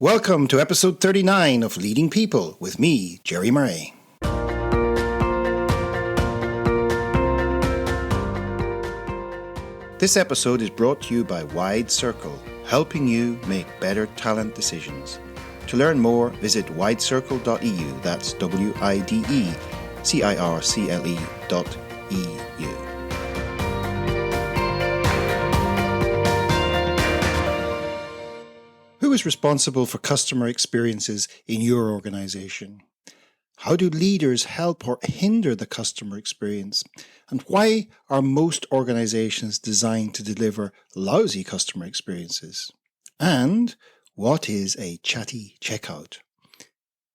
Welcome to episode 39 of Leading People with me, Jerry Murray. This episode is brought to you by Wide Circle, helping you make better talent decisions. To learn more, visit widecircle.eu. That's WIDECIRCLE.eu. Who is responsible for customer experiences in your organization? How do leaders help or hinder the customer experience? And why are most organizations designed to deliver lousy customer experiences? And what is a chatty checkout?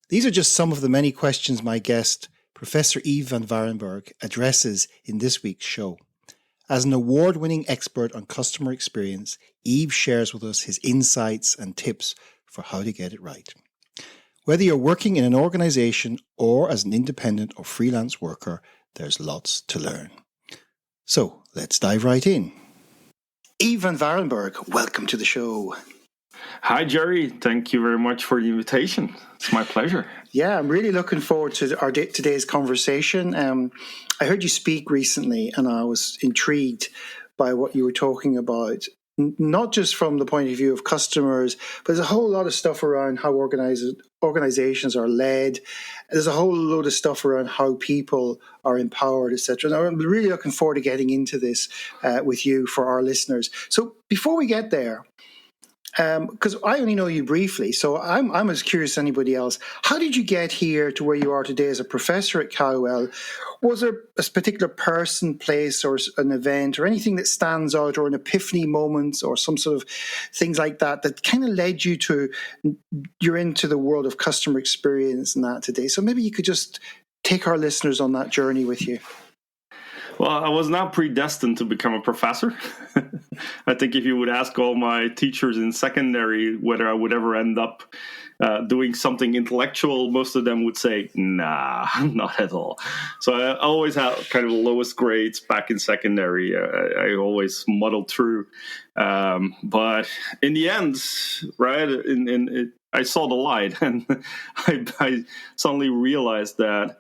These are just some of the many questions my guest, Professor Yves van Varenberg, addresses in this week's show. As an award-winning expert on customer experience, Yves shares with us his insights and tips for how to get it right. Whether you're working in an organization or as an independent or freelance worker, there's lots to learn. So let's dive right in. Yves van Varenberg, welcome to the show. Hi, Jerry. Thank you very much for the invitation. It's my pleasure. Yeah, I'm really looking forward to today's conversation. I heard you speak recently and I was intrigued by what you were talking about, not just from the point of view of customers, but there's a whole lot of stuff around how organizations are led. There's a whole load of stuff around how people are empowered, etc. And I'm really looking forward to getting into this with you for our listeners. So before we get there, because I only know you briefly, so I'm as curious as anybody else. How did you get here to where you are today as a professor at Caldwell? Was there a particular person, place, or an event, or anything that stands out, or an epiphany moment, or some sort of things like that kind of led you to, you're into the world of customer experience and that today? So maybe you could just take our listeners on that journey with you. Well, I was not predestined to become a professor. I think if you would ask all my teachers in secondary whether I would ever end up doing something intellectual, most of them would say, nah, not at all. So I always had kind of the lowest grades back in secondary. I always muddled through. But in the end, right, I saw the light and I suddenly realized that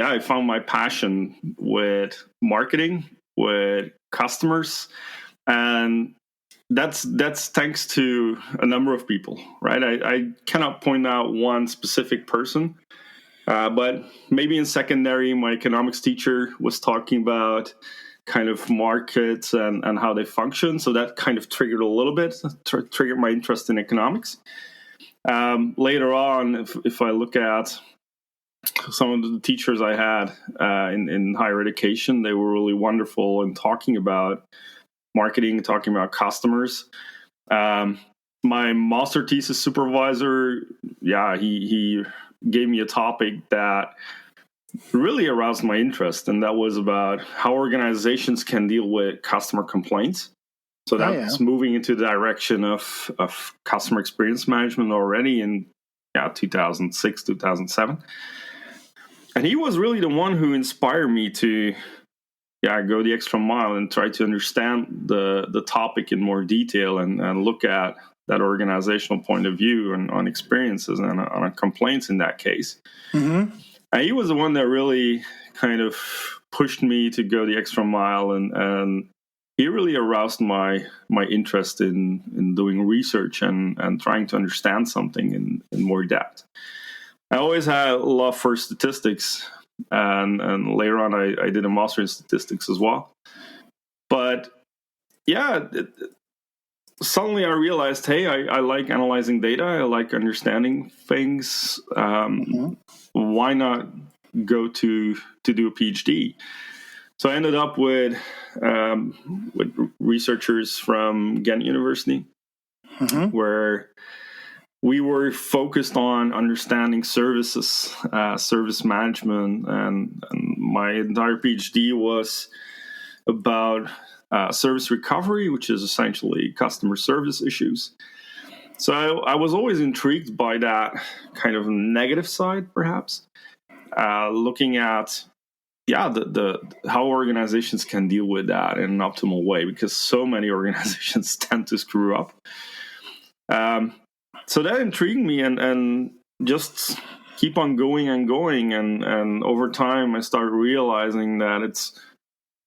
I found my passion with marketing, with customers, and that's thanks to a number of people, right? I cannot point out one specific person, but maybe in secondary, my economics teacher was talking about kind of markets and how they function, so that kind of triggered a little bit, triggered my interest in economics. Later on, if I look at some of the teachers I had in higher education, they were really wonderful in talking about marketing, talking about customers. My master thesis supervisor, he gave me a topic that really aroused my interest, and that was about how organizations can deal with customer complaints. So that's moving into the direction of customer experience management already in 2006, 2007. And he was really the one who inspired me to go the extra mile and try to understand the topic in more detail and look at that organizational point of view and on experiences and on complaints in that case. Mm-hmm. And he was the one that really kind of pushed me to go the extra mile, and he really aroused my interest in doing research and trying to understand something in more depth. I always had a love for statistics, and later on I did a master in statistics as well. But suddenly I realized, hey, I like analyzing data. I like understanding things. Why not go to do a PhD? So I ended up with researchers from Ghent University, where we were focused on understanding services, service management, and my entire PhD was about service recovery, which is essentially customer service issues. So I was always intrigued by that kind of negative side, perhaps, looking at the how organizations can deal with that in an optimal way, because so many organizations tend to screw up. so that intrigued me, and just keep on going and going, and over time I started realizing that it's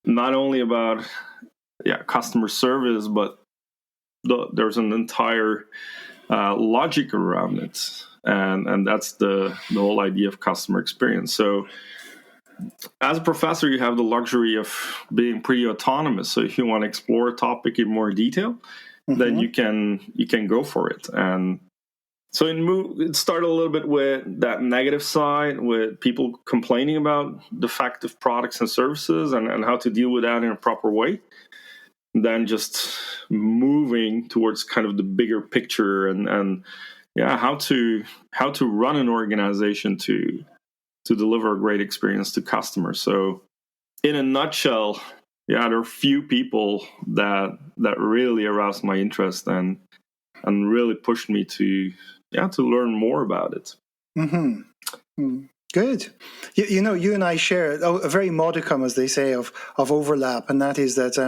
not only about customer service, but there's an entire logic around it, and that's the whole idea of customer experience. So as a professor, you have the luxury of being pretty autonomous. So if you want to explore a topic in more detail, then you can go for it. And so it started a little bit with that negative side, with people complaining about defective products and services, and how to deal with that in a proper way. Then just moving towards kind of the bigger picture, and how to run an organization to deliver a great experience to customers. So in a nutshell, there are few people that really aroused my interest and really pushed me to learn more about it. Good. You know, you and I share a very modicum, as they say, of overlap, and that is that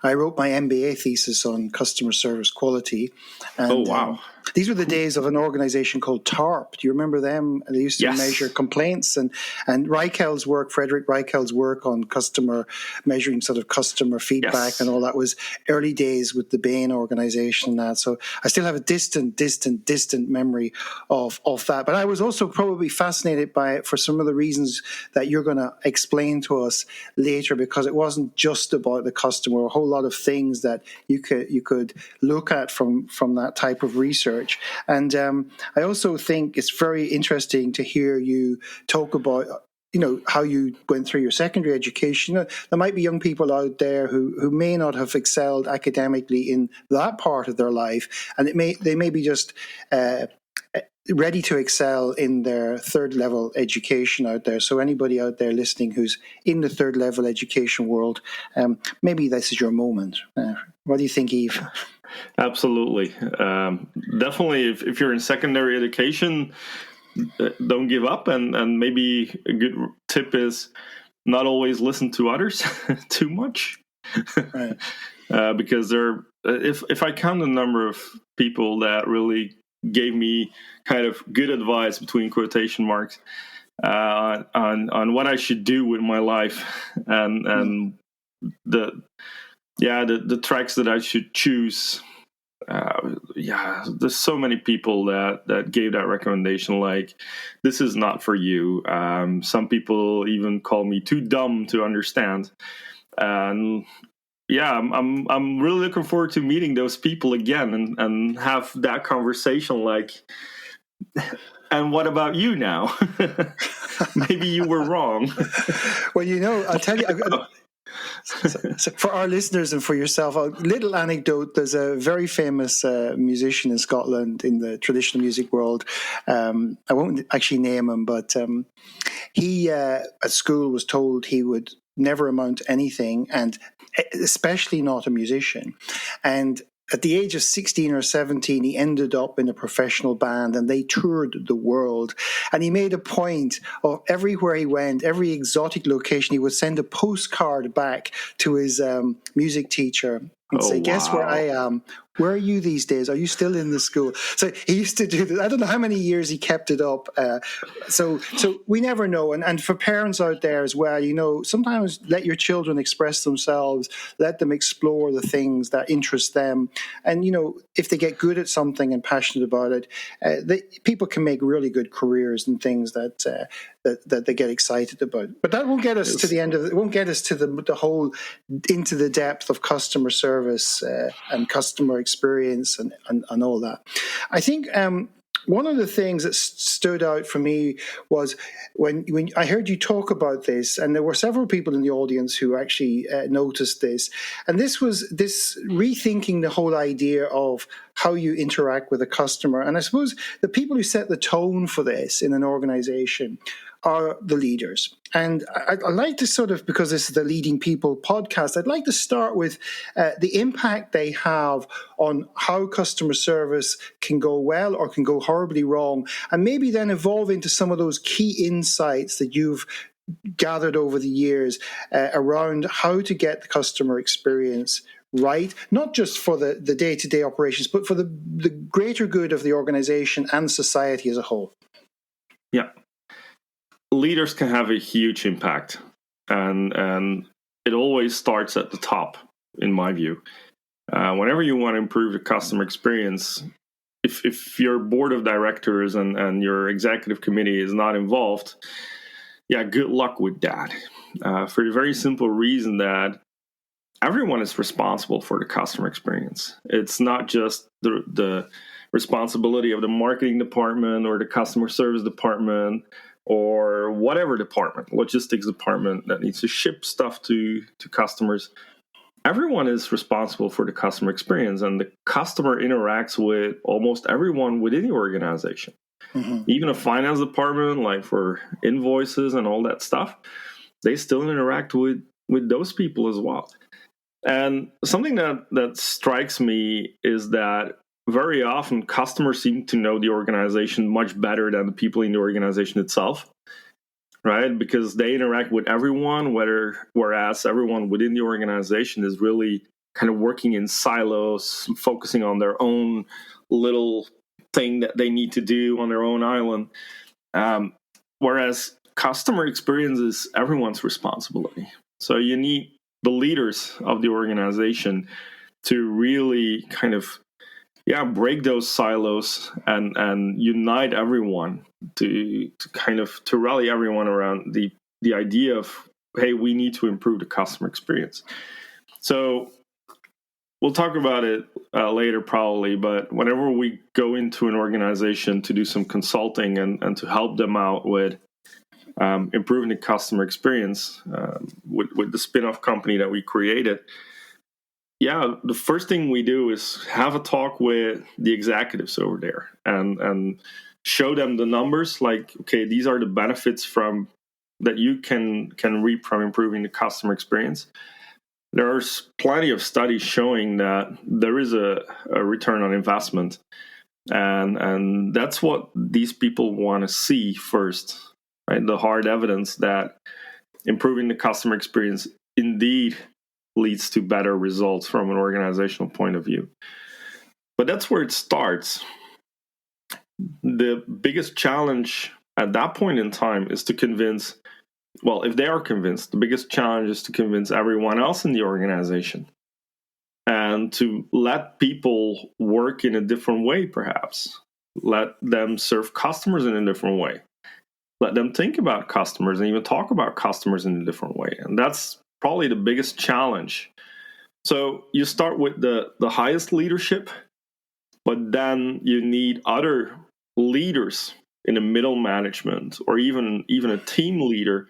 I wrote my MBA thesis on customer service quality. And, oh, wow. These were the days of an organization called TARP. Do you remember them? They used to measure complaints, and Reichel's work, Frederick Reichel's work on measuring sort of customer feedback and all that was early days with the Bain organization. So I still have a distant memory of that. But I was also probably fascinated by it for some of the reasons that you're going to explain to us later, because it wasn't just about the customer. A whole lot of things that you could look at from that type of research. And I also think it's very interesting to hear you talk about, you know, how you went through your secondary education. There might be young people out there who may not have excelled academically in that part of their life, and they may be just ready to excel in their third level education out there. So anybody out there listening who's in the third level education world, maybe this is your moment. What do you think, Yves? Absolutely. Definitely, if you're in secondary education, don't give up. And maybe a good tip is not always listen to others too much. Right. Because if I count the number of people that really gave me kind of good advice, between quotation marks, on what I should do with my life, and the tracks that I should choose. There's so many people that gave that recommendation, like, this is not for you. Some people even call me too dumb to understand. And I'm really looking forward to meeting those people again and have that conversation, like, and what about you now? Maybe you were wrong. Well, you know, I'll tell you, so for our listeners and for yourself, a little anecdote. There's a very famous musician in Scotland in the traditional music world. I won't actually name him, but he at school was told he would never amount to anything, and especially not a musician. And at the age of 16 or 17, he ended up in a professional band, and they toured the world. And he made a point of everywhere he went, every exotic location, he would send a postcard back to his music teacher and say, guess where I am? Where are you these days? Are you still in the school? So he used to do this. I don't know how many years he kept it up. So we never know. And for parents out there as well, you know, sometimes let your children express themselves, let them explore the things that interest them. And, you know, if they get good at something and passionate about it, people can make really good careers and things that they get excited about. But that won't get us to the end of it. It won't get us to the whole, into the depth of customer service and customer experience and all that. I think one of the things that stood out for me was when I heard you talk about this, and there were several people in the audience who actually noticed this, and this was this rethinking the whole idea of how you interact with a customer. And I suppose the people who set the tone for this in an organization are the leaders. And I'd like to sort of, because this is the Leading People podcast, I'd like to start with the impact they have on how customer service can go well or can go horribly wrong, and maybe then evolve into some of those key insights that you've gathered over the years around how to get the customer experience right, not just for the day-to-day operations, but for the greater good of the organization and society as a whole. Yeah. Leaders can have a huge impact, and it always starts at the top, in my view. Whenever you want to improve the customer experience, if your board of directors and your executive committee is not involved, good luck with that. For the very simple reason that everyone is responsible for the customer experience. It's not just the responsibility of the marketing department or the customer service department or whatever department, logistics department that needs to ship stuff to customers. Everyone is responsible for the customer experience, and the customer interacts with almost everyone within the organization. Mm-hmm. Even a finance department, like for invoices and all that stuff, they still interact with those people as well. And something that strikes me is that very often customers seem to know the organization much better than the people in the organization itself, right? Because they interact with everyone, whereas everyone within the organization is really kind of working in silos, focusing on their own little thing that they need to do on their own island. Whereas customer experience is everyone's responsibility. So you need the leaders of the organization to really kind of break those silos and unite everyone to rally everyone around the idea of, hey, we need to improve the customer experience. So we'll talk about it later probably, but whenever we go into an organization to do some consulting and to help them out with improving the customer experience with the spin-off company that we created, the first thing we do is have a talk with the executives over there and show them the numbers. Like, okay, these are the benefits that you can reap from improving the customer experience. There's plenty of studies showing that there is a return on investment, and that's what these people want to see first, right? The hard evidence that improving the customer experience indeed leads to better results from an organizational point of view. But that's where it starts. The biggest challenge at that point in time is to convince, well, if they are convinced, the biggest challenge is to convince everyone else in the organization and to let people work in a different way, perhaps. Let them serve customers in a different way. Let them think about customers and even talk about customers in a different way. And that's probably the biggest challenge. So you start with the highest leadership, but then you need other leaders in the middle management or even a team leader,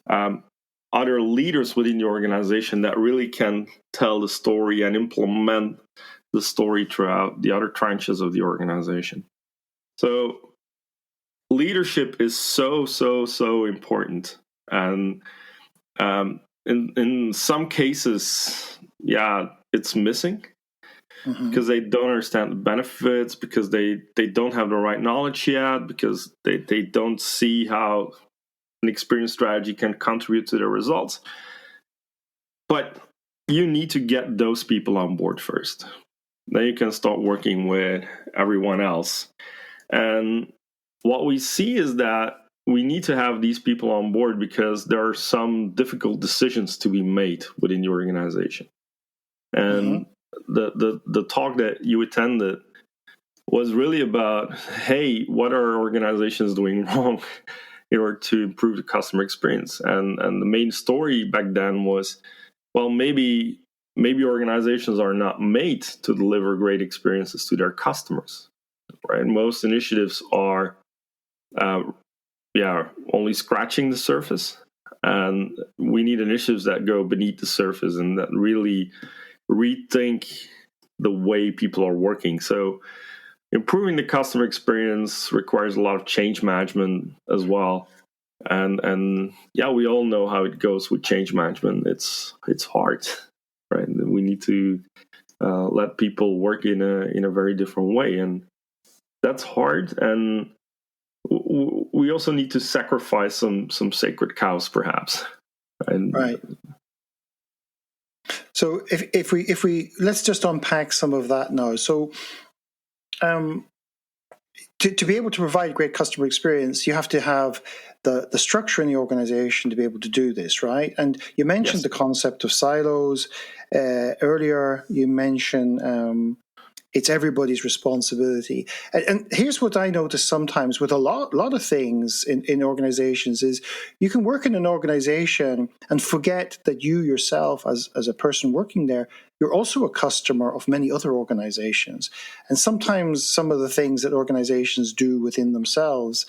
other leaders within the organization that really can tell the story and implement the story throughout the other tranches of the organization. So leadership is so important. And in some cases, it's missing because they don't understand the benefits, because they don't have the right knowledge yet, because they don't see how an experience strategy can contribute to their results. But you need to get those people on board first. Then you can start working with everyone else. And what we see is that we need to have these people on board because there are some difficult decisions to be made within the organization. And the talk that you attended was really about, hey, what are organizations doing wrong in order to improve the customer experience? And the main story back then was, well, maybe organizations are not made to deliver great experiences to their customers, right? Most initiatives are only scratching the surface, and we need initiatives that go beneath the surface and that really rethink the way people are working. So improving the customer experience requires a lot of change management as well. And we all know how it goes with change management. It's hard, right? We need to let people work in a very different way, and that's hard. And we also need to sacrifice some sacred cows, perhaps. Right. So if we let's just unpack some of that now. So to be able to provide great customer experience, you have to have the structure in the organization to be able to do this, right? And you mentioned the concept of silos earlier. You mentioned it's everybody's responsibility. And here's what I notice sometimes with a lot of things in organizations is you can work in an organization and forget that you yourself, as a person working there, you're also a customer of many other organizations. And sometimes some of the things that organizations do within themselves,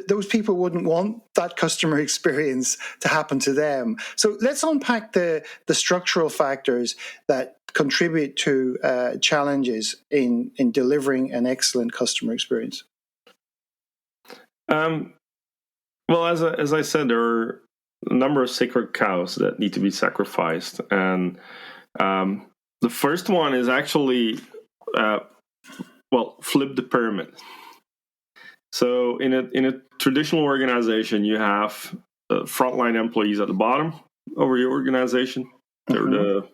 those people wouldn't want that customer experience to happen to them. So let's unpack the structural factors that contribute to challenges in delivering an excellent customer experience. Well, as I said, there are a number of sacred cows that need to be sacrificed, and the first one is actually flip the pyramid. So in a traditional organization, you have frontline employees at the bottom of your organization. They're the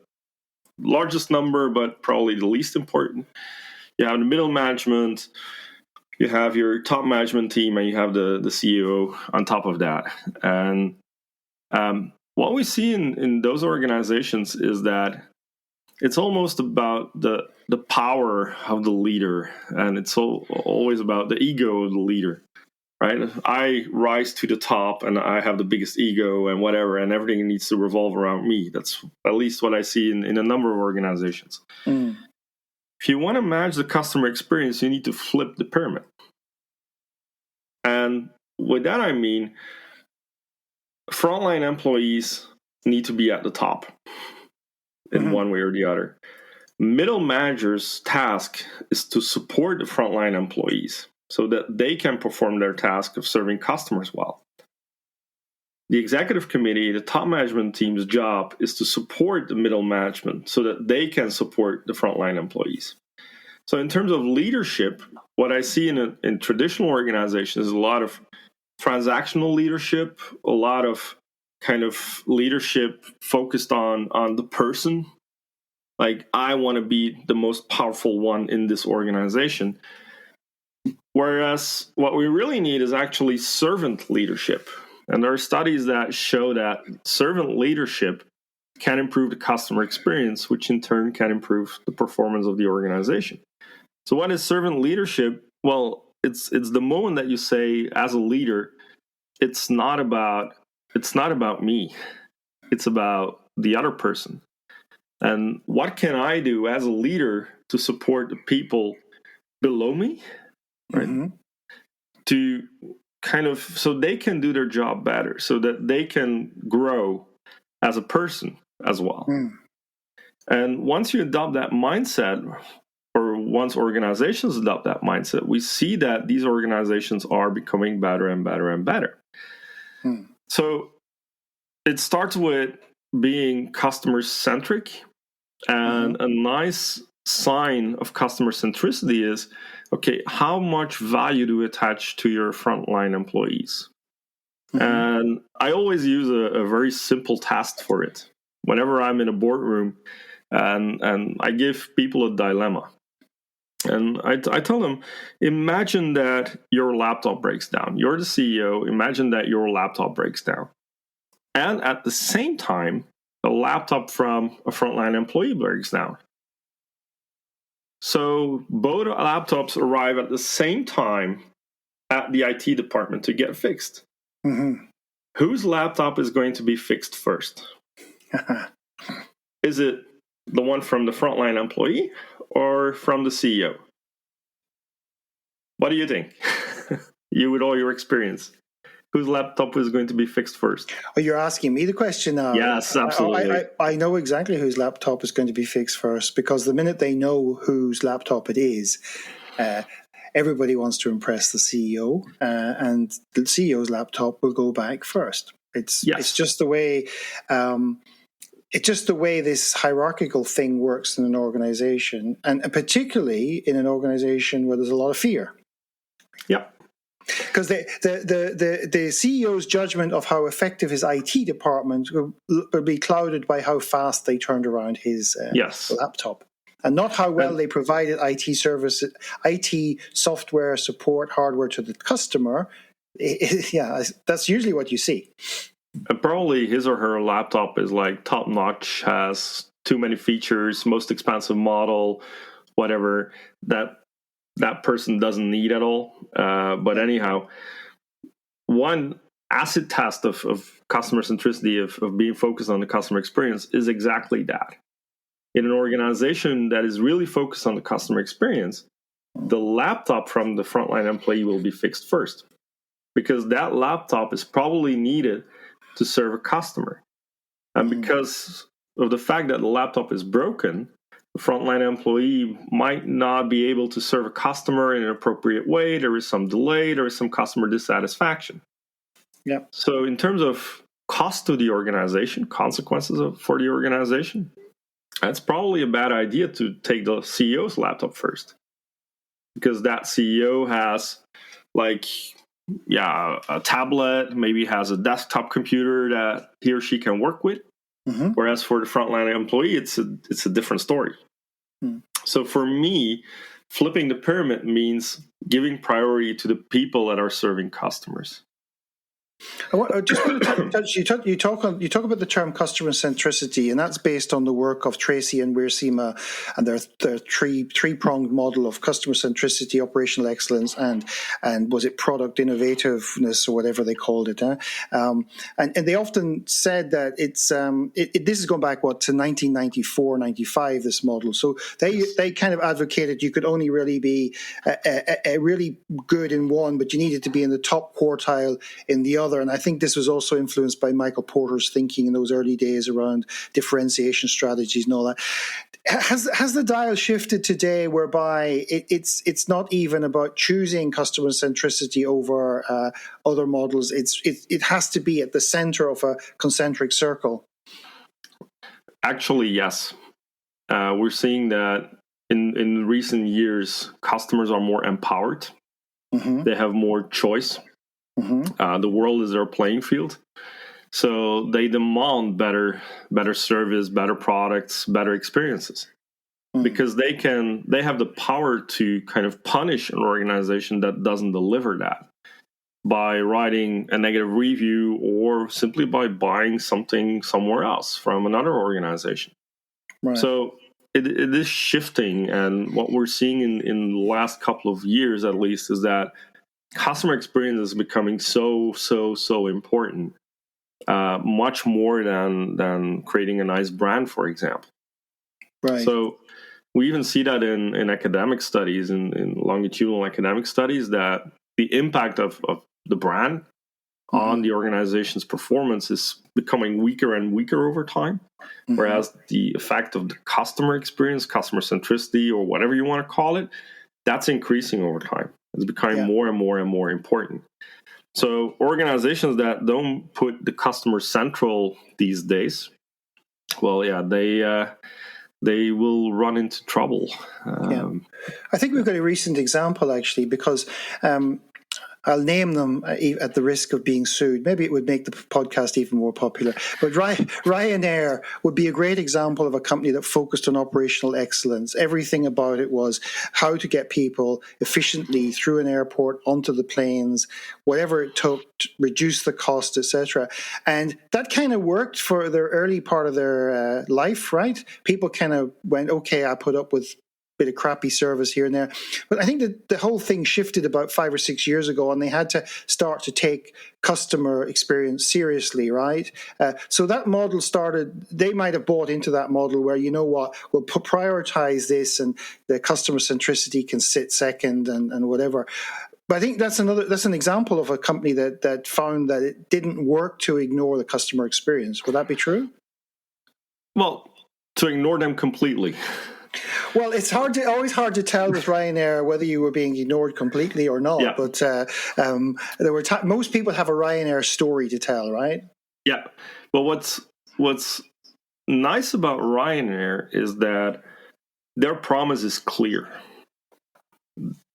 largest number, but probably the least important. You have the middle management, you have your top management team, and you have the CEO on top of that. And what we see in those organizations is that it's almost about the power of the leader, and it's always about the ego of the leader, right? I rise to the top, and I have the biggest ego, and whatever, and everything needs to revolve around me. That's at least what I see in a number of organizations. If you want to manage the customer experience, you need to flip the pyramid. And with that, I mean, frontline employees need to be at the top in one way or the other. Middle managers' task is to support the frontline employees so that they can perform their task of serving customers well. The executive committee, the top management team's job is to support the middle management so that they can support the frontline employees. So in terms of leadership, what I see in traditional organizations is a lot of transactional leadership, a lot of kind of leadership focused on the person. Like, I want to be the most powerful one in this organization. Whereas what we really need is actually servant leadership. And there are studies that show that servant leadership can improve the customer experience, which in turn can improve the performance of the organization. So what is servant leadership? Well, it's the moment that you say, as a leader, it's not about me. It's about the other person. And what can I do as a leader to support the people below me, right? To kind of, so they can do their job better, so that they can grow as a person as well. And once you adopt that mindset, or once organizations adopt that mindset, we see that these organizations are becoming better and better and better. So it starts with being customer-centric. And a nice sign of customer centricity is, okay, how much value do we attach to your frontline employees? And I always use a very simple task for it. Whenever I'm in a boardroom and I give people a dilemma, and I tell them, imagine that your laptop breaks down. You're the CEO. Imagine that your laptop breaks down. And at the same time, a laptop from a frontline employee breaks down. So both laptops arrive at the same time at the IT department to get fixed. Whose laptop is going to be fixed first? Is it the one from the frontline employee or from the CEO? What do you think? You, with all your experience, whose laptop is going to be fixed first? Oh, you're asking me the question now. Yes, absolutely. I know exactly whose laptop is going to be fixed first, because the minute they know whose laptop it is, everybody wants to impress the CEO, and the CEO's laptop will go back first. It's just the way. It's just the way this hierarchical thing works in an organization, and particularly in an organization where there's a lot of fear. Yep. Because the CEO's judgment of how effective his IT department will be clouded by how fast they turned around his Yes. laptop, and not how well they provided IT services, IT software support, hardware to the customer. Yeah, that's usually what you see. And probably his or her laptop is like top notch, has too many features, most expensive model, whatever that person doesn't need at all. But anyhow, one acid test of customer centricity, of being focused on the customer experience, is exactly that. In an organization that is really focused on the customer experience, the laptop from the frontline employee will be fixed first, because that laptop is probably needed to serve a customer. And because of the fact that the laptop is broken, the frontline employee might not be able to serve a customer in an appropriate way. There is some delay, there is some customer dissatisfaction. Yeah. So in terms of cost to the organization, consequences for the organization, that's probably a bad idea to take the CEO's laptop first. Because that CEO has a tablet, maybe has a desktop computer that he or she can work with. Whereas for the frontline employee, it's a different story. So for me, flipping the pyramid means giving priority to the people that are serving customers. I just want to touch. You talk about the term customer centricity, and that's based on the work of Tracy and Wiersima and their three-pronged model of customer centricity, operational excellence, and was it product innovativeness or whatever they called it. And they often said that this is going back to 1994, 95. This model, so they kind of advocated you could only really be really good in one, but you needed to be in the top quartile in the other. And I think this was also influenced by Michael Porter's thinking in those early days around differentiation strategies and all that. Has the dial shifted today, whereby it's not even about choosing customer centricity over other models? It has to be at the center of a concentric circle. Actually, yes. We're seeing that in recent years, customers are more empowered. They have more choice. The world is their playing field, so they demand better service, better products, better experiences, because they have the power to kind of punish an organization that doesn't deliver that by writing a negative review or simply by buying something somewhere else from another organization. Right. So it is shifting, and what we're seeing in the last couple of years, at least, is that customer experience is becoming so important, much more than creating a nice brand, for example. Right. So we even see that in academic studies, in longitudinal academic studies, that the impact of the brand on the organization's performance is becoming weaker and weaker over time, whereas the effect of the customer experience, customer centricity, or whatever you want to call it, that's increasing over time. It's becoming more and more and more important. So organizations that don't put the customer central these days, well, they will run into trouble. I think we've got a recent example, actually, because I'll name them at the risk of being sued. Maybe it would make the podcast even more popular. But Ryanair would be a great example of a company that focused on operational excellence. Everything about it was how to get people efficiently through an airport onto the planes, whatever it took to reduce the cost, etc. And that kind of worked for the early part of their life, right? People kind of went, okay, I put up with bit of crappy service here and there. But I think that the whole thing shifted about 5 or 6 years ago, and they had to start to take customer experience seriously, right? So that model started, they might have bought into that model where, you know what, we'll prioritize this and the customer centricity can sit second and whatever. But I think that's an example of a company that found that it didn't work to ignore the customer experience. Would that be true? Well, to ignore them completely. Well, it's always hard to tell with Ryanair whether you were being ignored completely or not. Yeah. But there were most people have a Ryanair story to tell, right? Yeah. But what's nice about Ryanair is that their promise is clear.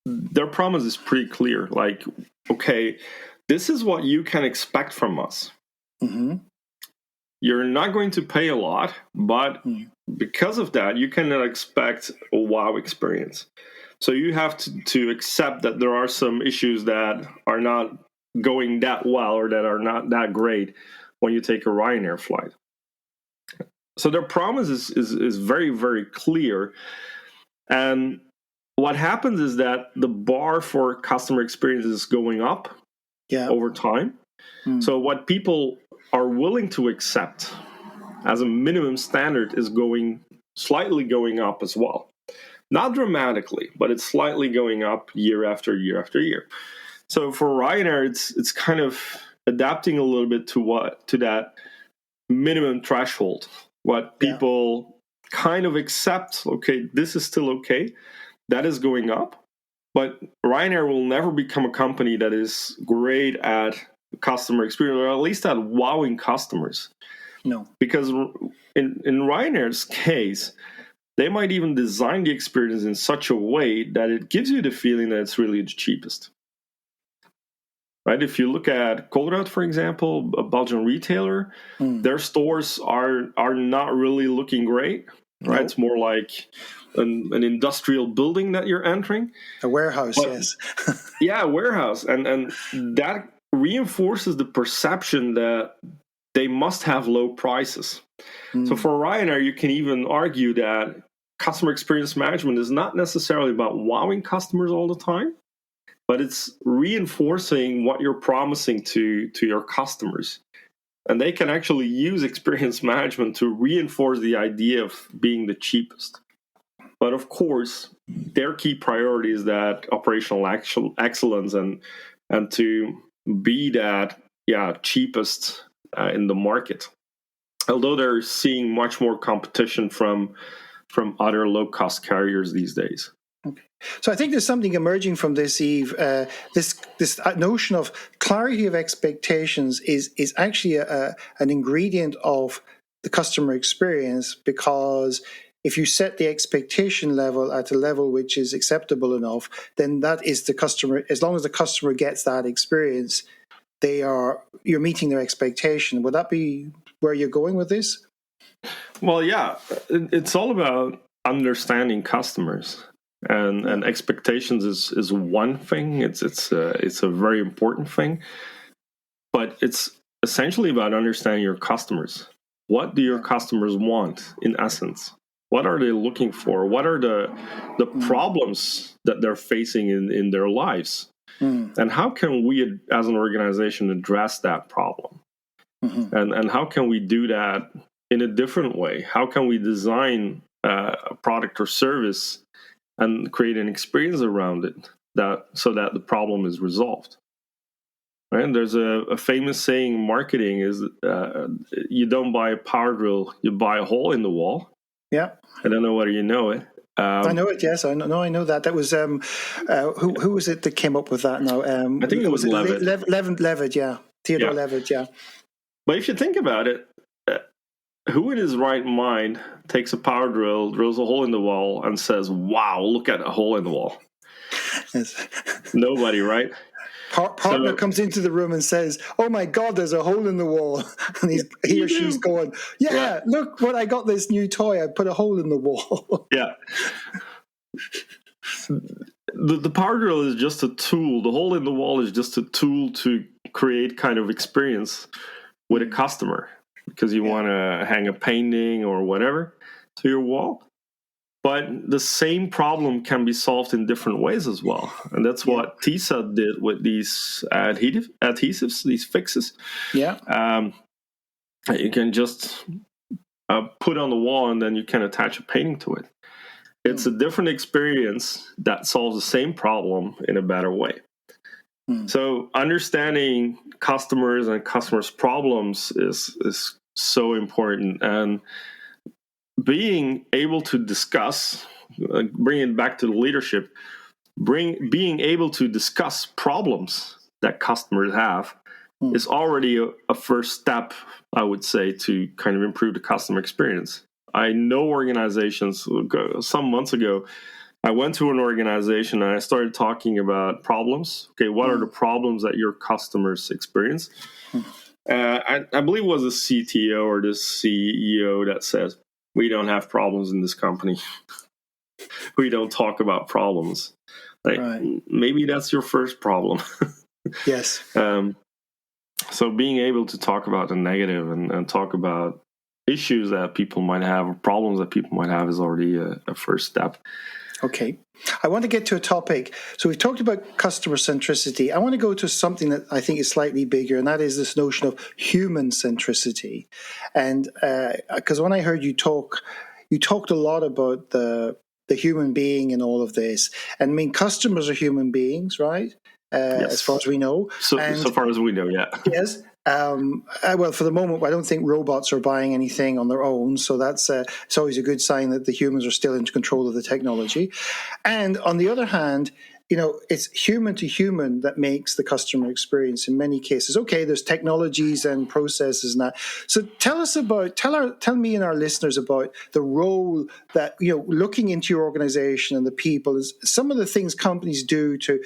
Their promise is pretty clear. Like, okay, this is what you can expect from us. Mm-hmm. You're not going to pay a lot, but because of that, you cannot expect a wow experience. So you have to accept that there are some issues that are not going that well or that are not that great when you take a Ryanair flight. So their promise is very, very clear. And what happens is that the bar for customer experience is going up over time. So what people are willing to accept as a minimum standard is slightly going up as well. Not dramatically, but it's slightly going up year after year after year. So for Ryanair, it's kind of adapting a little bit to that minimum threshold. What people kind of accept, okay, this is still okay. That is going up. But Ryanair will never become a company that is great at customer experience, or at least at wowing customers. No. Because in Ryanair's case, they might even design the experience in such a way that it gives you the feeling that it's really the cheapest. Right? If you look at Colruyt, for example, a Belgian retailer, their stores are not really looking great. Right? It's more like an industrial building that you're entering. A warehouse, yes. Yeah, a warehouse. And that reinforces the perception that they must have low prices. So for Ryanair, you can even argue that customer experience management is not necessarily about wowing customers all the time, but it's reinforcing what you're promising to your customers. And they can actually use experience management to reinforce the idea of being the cheapest. But of course, their key priority is that operational excellence and to be that cheapest in the market. Although they're seeing much more competition from other low-cost carriers these days. Okay. So I think there's something emerging from this, Yves. This notion of clarity of expectations is actually an ingredient of the customer experience, because if you set the expectation level at a level which is acceptable enough, then that is the customer. As long as the customer gets that experience, you're meeting their expectation. Would that be where you're going with this? Well, yeah, it's all about understanding customers, and expectations is one thing. It's a very important thing, but it's essentially about understanding your customers. What do your customers want in essence? What are they looking for? What are the problems that they're facing in their lives? And how can we as an organization address that problem? And how can we do that in a different way? How can we design a product or service and create an experience around it so that the problem is resolved? Right? And there's a famous saying in marketing is you don't buy a power drill, you buy a hole in the wall. Yeah. I don't know whether you know it. I know it. Yes, I know that. That was who was it that came up with that? Now, I think it was Levitt. Levitt, yeah, Theodore Levitt, yeah. But if you think about it, who in his right mind takes a power drill, drills a hole in the wall, and says, "Wow, look at a hole in the wall"? Yes. Nobody, right? Partner comes into the room and says, "Oh my God, there's a hole in the wall," and he or she's going, "Yeah, look what I got, this new toy. I put a hole in the wall." Yeah. The power drill is just a tool. The hole in the wall is just a tool to create kind of experience with a customer, because you want to hang a painting or whatever to your wall. But the same problem can be solved in different ways as well. And that's what TISA did with these adhesives, these fixes. Yeah. You can just put on the wall and then you can attach a painting to it. It's a different experience that solves the same problem in a better way. So understanding customers and customers' problems is so important. And being able to discuss, bringing it back to the leadership, being able to discuss problems that customers have is already a first step, I would say, to kind of improve the customer experience. I know organizations, some months ago, I went to an organization and I started talking about problems. Okay, what are the problems that your customers experience? I believe it was a CTO or the CEO that says, we don't have problems in this company. We don't talk about problems. Like, maybe that's your first problem. Yes. So being able to talk about the negative and talk about issues that people might have or problems that people might have is already a first step. Okay. I want to get to a topic. So we've talked about customer centricity. I want to go to something that I think is slightly bigger, and that is this notion of human centricity. And because when I heard you talk, you talked a lot about the human being in all of this. And I mean, customers are human beings, right? Yes. As far as we know. So far as we know, yeah. Yes. Well, for the moment, I don't think robots are buying anything on their own. So that's it's always a good sign that the humans are still in control of the technology. And on the other hand, it's human to human that makes the customer experience in many cases. Okay, there's technologies and processes and that. So tell me and our listeners about the role that, looking into your organization and the people, is some of the things companies do to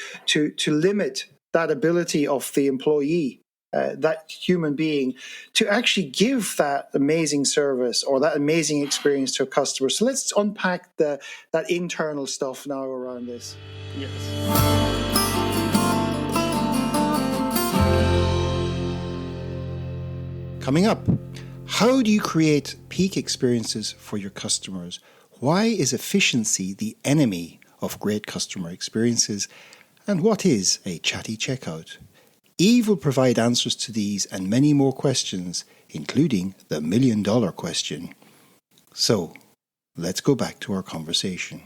limit that ability of the employee, that human being, to actually give that amazing service or that amazing experience to a customer. So let's unpack that internal stuff now around this. Yes. Coming up, how do you create peak experiences for your customers? Why is efficiency the enemy of great customer experiences? And what is a chatty checkout? Eve will provide answers to these and many more questions, including the $1 million question. So, let's go back to our conversation.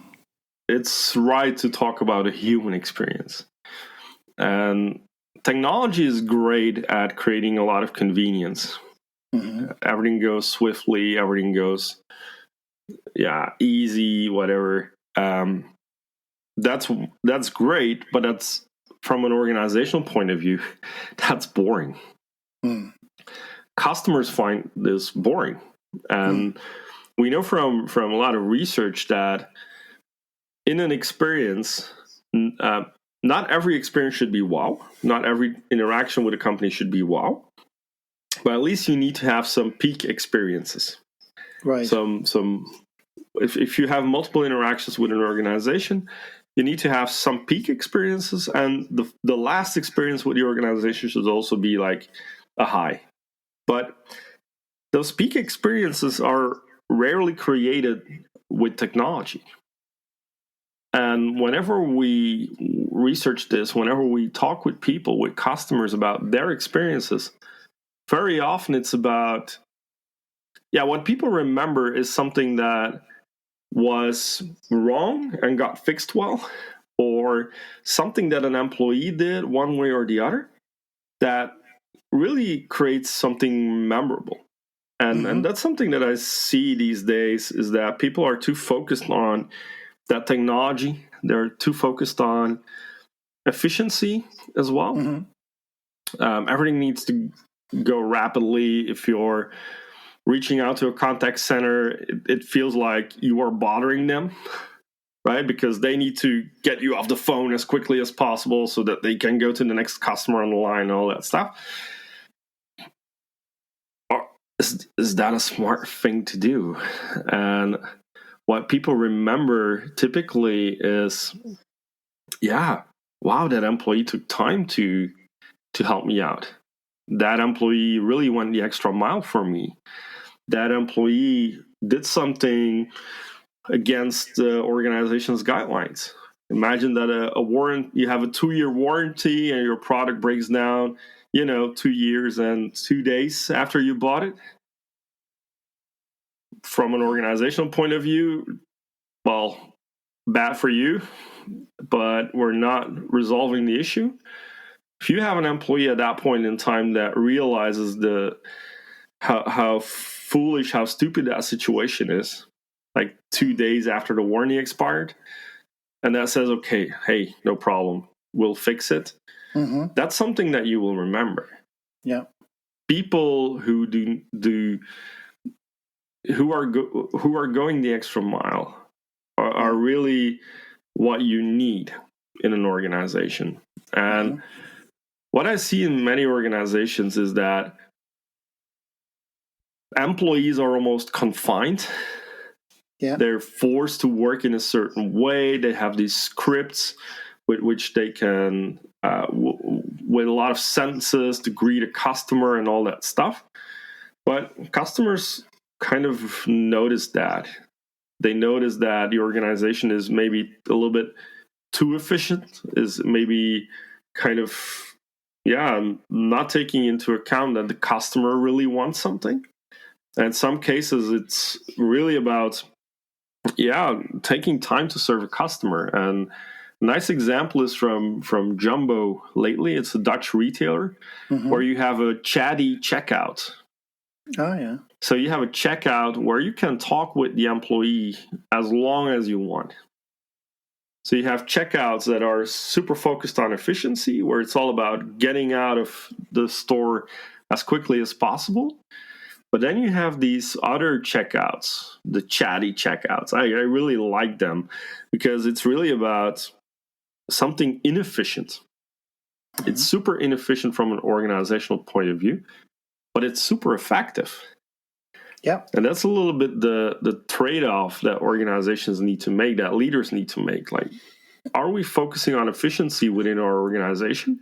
It's right to talk about a human experience. And technology is great at creating a lot of convenience. Mm-hmm. Everything goes swiftly, everything goes, easy, whatever. That's great, but that's, from an organizational point of view, that's boring. Customers find this boring. And we know from a lot of research that in an experience, not every experience should be wow. Not every interaction with a company should be wow. But at least you need to have some peak experiences. Right. If you have multiple interactions with an organization, you need to have some peak experiences, and the last experience with the organization should also be like a high. But those peak experiences are rarely created with technology. And whenever we research this, whenever we talk with people, with customers about their experiences, very often it's about, what people remember is something that was wrong and got fixed well, or something that an employee did one way or the other that really creates something memorable. And that's something that I see these days, is that people are too focused on that technology. They're too focused on efficiency as well. Everything needs to go rapidly. If you're reaching out to a contact center, it feels like you are bothering them, right? Because they need to get you off the phone as quickly as possible so that they can go to the next customer on the line and all that stuff. Is that a smart thing to do? And what people remember typically is, wow, that employee took time to help me out. That employee really went the extra mile for me. That employee did something against the organization's guidelines. Imagine that you have a 2-year warranty and your product breaks down, 2 years and 2 days after you bought it. From an organizational point of view, well, bad for you, but we're not resolving the issue. If you have an employee at that point in time that realizes how foolish, how stupid that situation is, like 2 days after the warranty expired, and that says, okay, hey, no problem, we'll fix it. That's something that you will remember. Yeah. People who who are going the extra mile are really what you need in an organization. And what I see in many organizations is that employees are almost confined. Yeah. They're forced to work in a certain way. They have these scripts with which they can, with a lot of sentences to greet a customer and all that stuff. But customers kind of notice that. They notice that the organization is maybe a little bit too efficient, is maybe kind of, not taking into account that the customer really wants something. And in some cases, it's really about, taking time to serve a customer. And a nice example is from Jumbo lately. It's a Dutch retailer where you have a chatty checkout. Oh, yeah. So you have a checkout where you can talk with the employee as long as you want. So you have checkouts that are super focused on efficiency, where it's all about getting out of the store as quickly as possible. But then you have these other checkouts, the chatty checkouts. I really like them because it's really about something inefficient. It's super inefficient from an organizational point of view, but it's super effective. Yeah. And that's a little bit the trade-off that organizations need to make, that leaders need to make. Like, are we focusing on efficiency within our organization?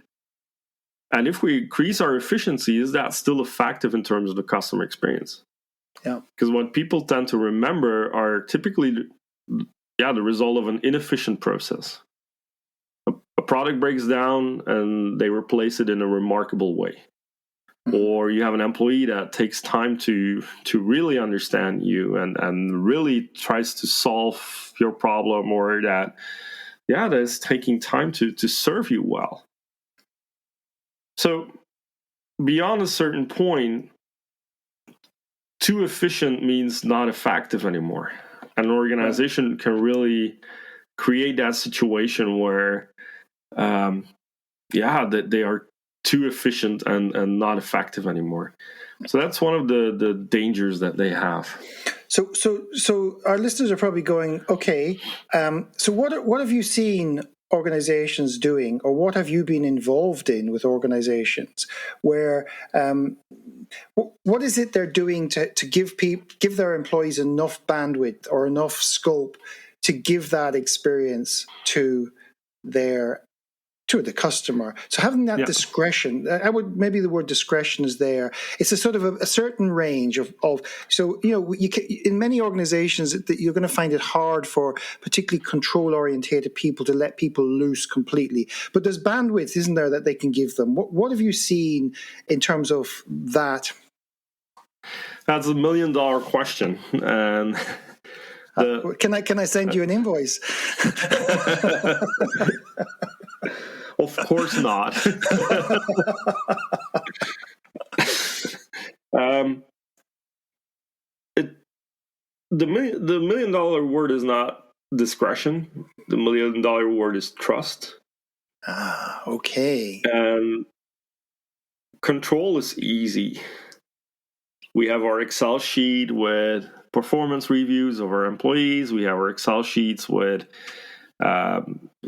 And if we increase our efficiency, is that still effective in terms of the customer experience? Yeah. Because what people tend to remember are typically, the result of an inefficient process. A product breaks down and they replace it in a remarkable way. Or you have an employee that takes time to really understand you and really tries to solve your problem, or that is taking time to serve you well. So beyond a certain point, too efficient means not effective anymore. An organization can really create that situation where, that they are too efficient and not effective anymore. So that's one of the dangers that they have. So our listeners are probably going, okay, so what have you seen organizations doing, or what have you been involved in with organizations where what is it they're doing to give their employees enough bandwidth or enough scope to give that experience to the customer? So having that discretion, maybe the word discretion is there. It's a sort of a certain range of so, in many organizations you're going to find it hard for particularly control orientated people to let people loose completely. But there's bandwidth, isn't there, that they can give them? What have you seen in terms of that? That's $1 million question. And can I send you an invoice? Of course not. The $1 million word is not discretion. The $1 million word is trust. Ah, okay. And control is easy. We have our Excel sheet with performance reviews of our employees. We have our Excel sheets with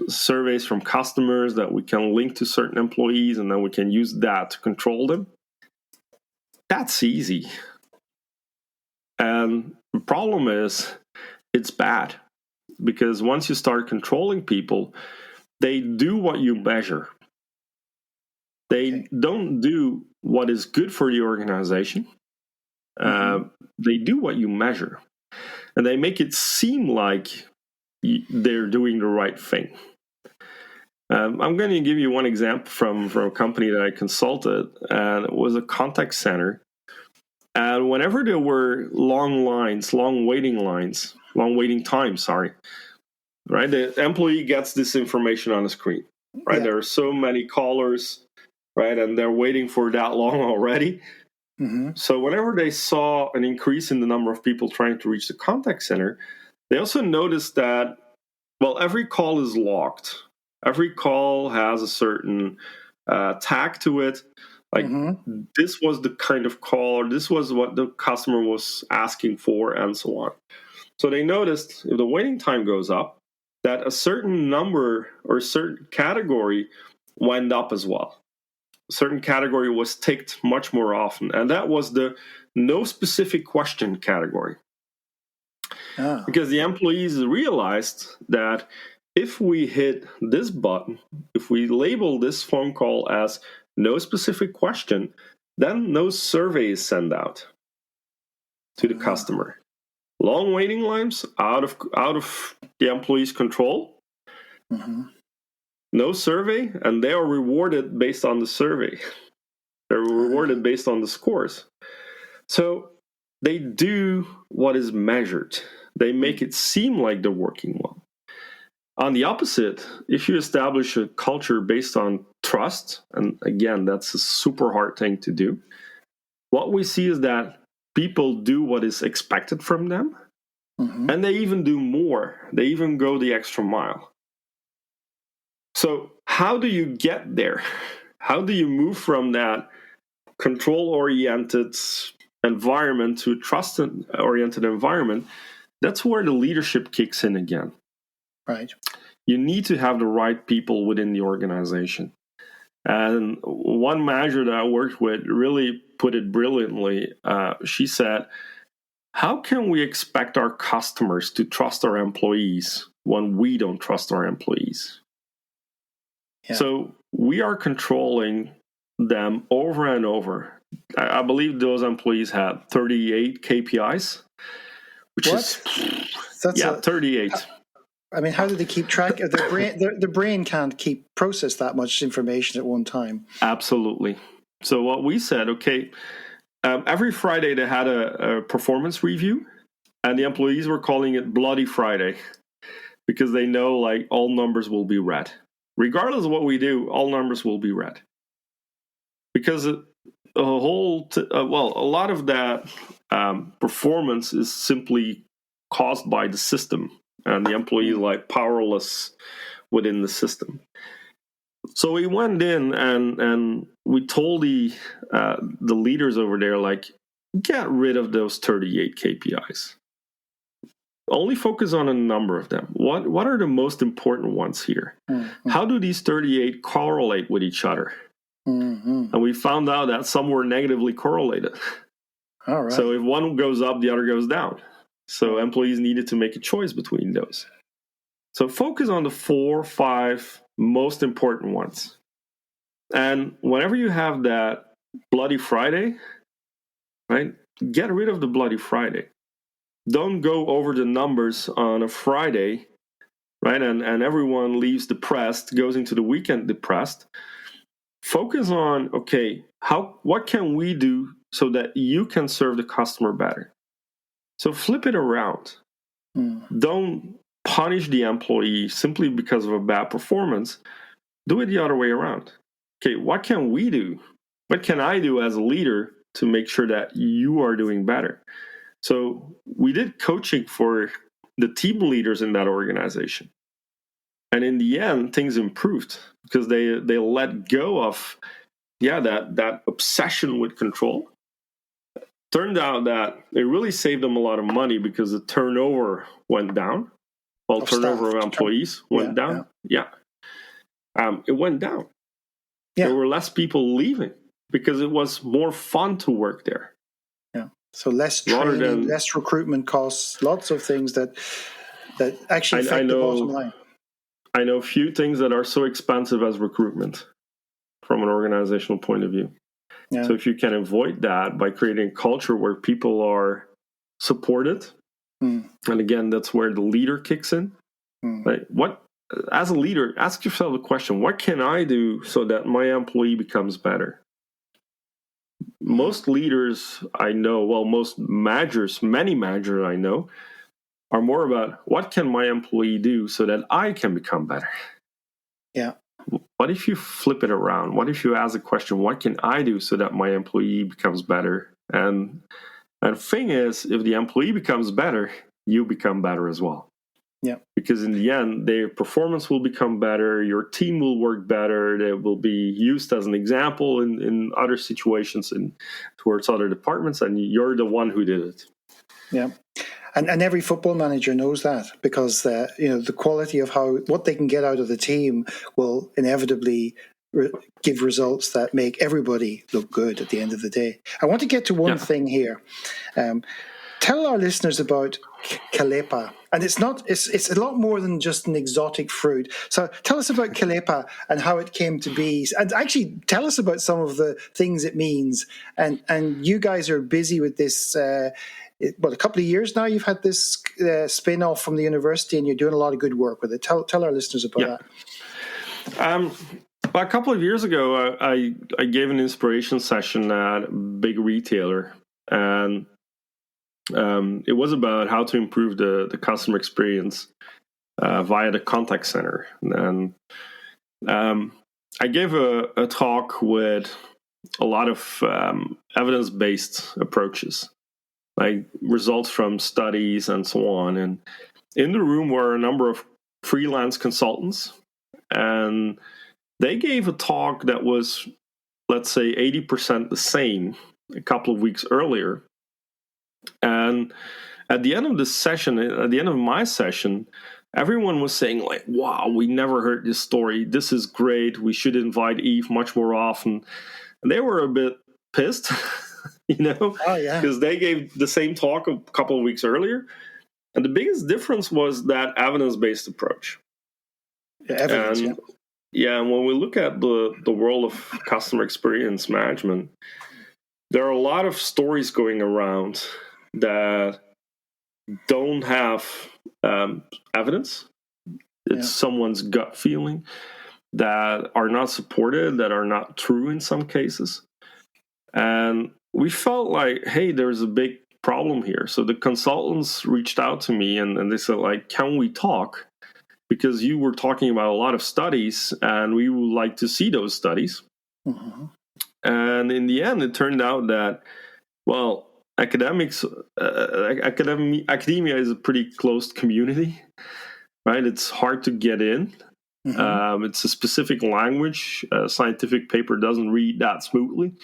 surveys from customers that we can link to certain employees, and then we can use that to control them. That's easy. And the problem is, it's bad. Because once you start controlling people, they do what you measure. They don't do what is good for the organization. They do what you measure. And they make it seem like they're doing the right thing. I'm going to give you one example from a company that I consulted, and it was a contact center. And whenever there were long waiting times, right? The employee gets this information on the screen, right? Yeah. There are so many callers, right? And they're waiting for that long already. So whenever they saw an increase in the number of people trying to reach the contact center, they also noticed that, every call is logged. Every call has a certain tag to it. Like, this was the kind of call, or this was what the customer was asking for, and so on. So they noticed if the waiting time goes up, that a certain number or certain category went up as well. A certain category was ticked much more often, and that was the no specific question category. Ah. Because the employees realized that if we hit this button, if we label this phone call as no specific question, then no survey is sent out to the customer. Long waiting lines out of the employee's control. Mm-hmm. No survey, and they are rewarded based on the survey. They're rewarded based on the scores. So they do what is measured. They make it seem like they're working well. On the opposite, if you establish a culture based on trust, and again, that's a super hard thing to do, what we see is that people do what is expected from them, and they even do more. They even go the extra mile. So how do you get there? How do you move from that control-oriented environment to a trust-oriented environment? That's where the leadership kicks in again. Right. You need to have the right people within the organization. And one manager that I worked with really put it brilliantly. She said, how can we expect our customers to trust our employees when we don't trust our employees? Yeah. So we are controlling them over and over. I believe those employees had 38 KPIs, which is 38. I mean, how do they keep track of their brain? The brain can't process that much information at one time. Absolutely. So what we said, okay, every Friday they had a performance review, and the employees were calling it Bloody Friday because they know like all numbers will be red. Regardless of what we do, all numbers will be red. Because a lot of that performance is simply caused by the system, and the employee is like powerless within the system. So we went in and we told the leaders over there, like, get rid of those 38 KPIs. Only focus on a number of them. What are the most important ones here? Mm-hmm. How do these 38 correlate with each other? Mm-hmm. And we found out that some were negatively correlated. All right. So if one goes up, the other goes down. So employees needed to make a choice between those. So focus on the 4 or 5 most important ones. And whenever you have that Bloody Friday, right, get rid of the Bloody Friday. Don't go over the numbers on a Friday, right? And everyone leaves depressed, goes into the weekend depressed. Focus on, okay, what can we do so that you can serve the customer better? So flip it around. Don't punish the employee simply because of a bad performance. Do it the other way around. Okay, what can we do? What can I do as a leader to make sure that you are doing better? So we did coaching for the team leaders in that organization. And in the end, things improved because they let go of that obsession with control. Turned out that it really saved them a lot of money because the turnover went down. While turnover of employees went down. Yeah. It went down. Yeah. There were less people leaving because it was more fun to work there. So less training, less recruitment costs, lots of things that actually affect the bottom line. I know few things that are so expensive as recruitment from an organizational point of view. Yeah. So if you can avoid that by creating a culture where people are supported, and again, that's where the leader kicks in. Like, as a leader, ask yourself a question: what can I do so that my employee becomes better? Most leaders I know, many managers I know, are more about what can my employee do so that I can become better. Yeah. What if you flip it around? What if you ask a question, what can I do so that my employee becomes better? And the thing is, if the employee becomes better, you become better as well. Yeah. Because in the end, their performance will become better, your team will work better, they will be used as an example in other situations and towards other departments, and you're the one who did it. Yeah. And every football manager knows that, because the quality of what they can get out of the team will inevitably give results that make everybody look good at the end of the day. I want to get to one thing here. Tell our listeners about Calepa. And it's a lot more than just an exotic fruit. So tell us about Calepa and how it came to be. And actually tell us about some of the things it means. And you guys are busy with this, a couple of years now you've had this spin-off from the university, and you're doing a lot of good work with it. Tell our listeners about that. A couple of years ago, I gave an inspiration session at a big retailer, and it was about how to improve the customer experience via the contact center. And I gave a talk with a lot of evidence-based approaches, like results from studies and so on. And in the room were a number of freelance consultants, and they gave a talk that was, let's say, 80% the same a couple of weeks earlier. And at the end of this session, at the end of my session, everyone was saying, like, wow, we never heard this story. This is great. We should invite Eve much more often. And they were a bit pissed, because they gave the same talk a couple of weeks earlier. And the biggest difference was that evidence-based approach. And when we look at the world of customer experience management, there are a lot of stories going around that don't have evidence. It's someone's gut feeling, that are not supported, that are not true in some cases. And we felt like, hey, there's a big problem here. So the consultants reached out to me and they said, like, can we talk? Because you were talking about a lot of studies, and we would like to see those studies. Mm-hmm. And in the end, it turned out that, well, academia is a pretty closed community, right? It's hard to get in. Mm-hmm. It's a specific language. A scientific paper doesn't read that smoothly.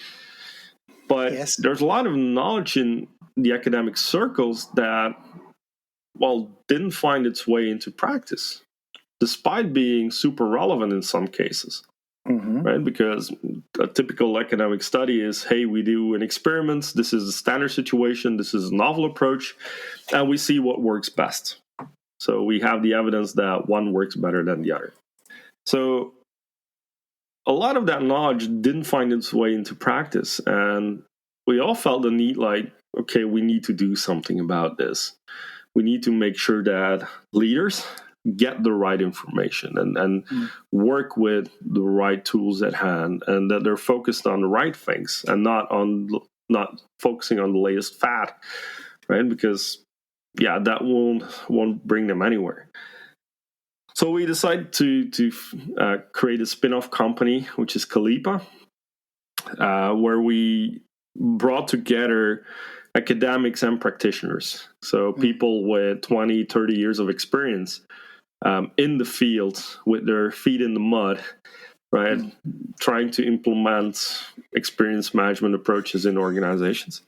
But there's a lot of knowledge in the academic circles that, well, didn't find its way into practice, despite being super relevant in some cases. Mm-hmm. Right? Because a typical academic study is, hey, we do an experiment. This is a standard situation. This is a novel approach. And we see what works best. So we have the evidence that one works better than the other. So a lot of that knowledge didn't find its way into practice. And we all felt the need, like, okay, we need to do something about this. We need to make sure that leaders get the right information and work with the right tools at hand, and that they're focused on the right things and not focusing on the latest fad, right? Because that won't bring them anywhere. So we decided to create a spin-off company, which is Calepa, where we brought together academics and practitioners. So people with 20, 30 years of experience in the field with their feet in the mud, right? Trying to implement experience management approaches in organizations,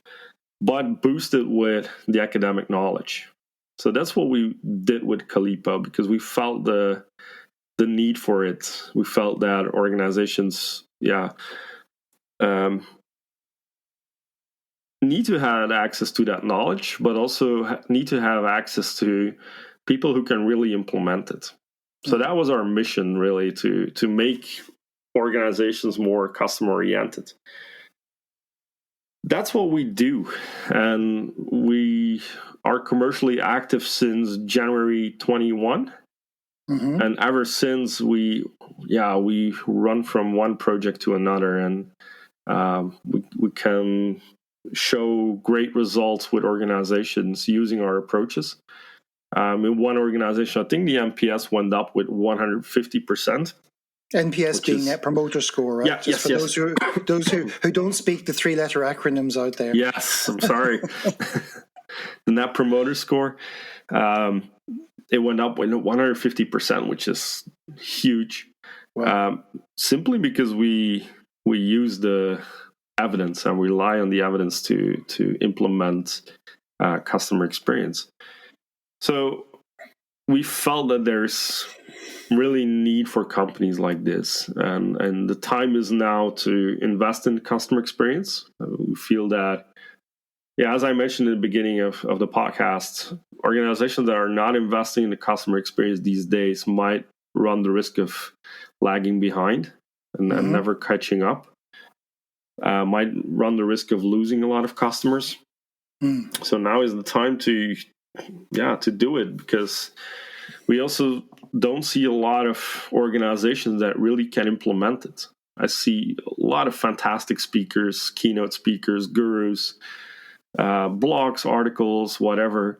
but boosted with the academic knowledge. So that's what we did with Calepa, because we felt the need for it. We felt that organizations, need to have access to that knowledge, but also need to have access to people who can really implement it. So that was our mission, really, to make organizations more customer-oriented. That's what we do. And we are commercially active since January 21. Mm-hmm. And ever since, we run from one project to another, and we can show great results with organizations using our approaches. In one organization, I think the NPS went up with 150%. NPS being Net Promoter Score, right? Those who don't speak the three-letter acronyms out there. Yes, I'm sorry. The Net Promoter Score, it went up with 150%, which is huge. Wow. Simply because we use the evidence and rely on the evidence to implement customer experience. So we felt that there's really need for companies like this, and the time is now to invest in customer experience. We feel that, as I mentioned in the beginning of the podcast, organizations that are not investing in the customer experience these days might run the risk of lagging behind and never catching up. Might run the risk of losing a lot of customers. So now is the time to do it, because we also don't see a lot of organizations that really can implement it. I see a lot of fantastic speakers, keynote speakers, gurus, blogs, articles, whatever,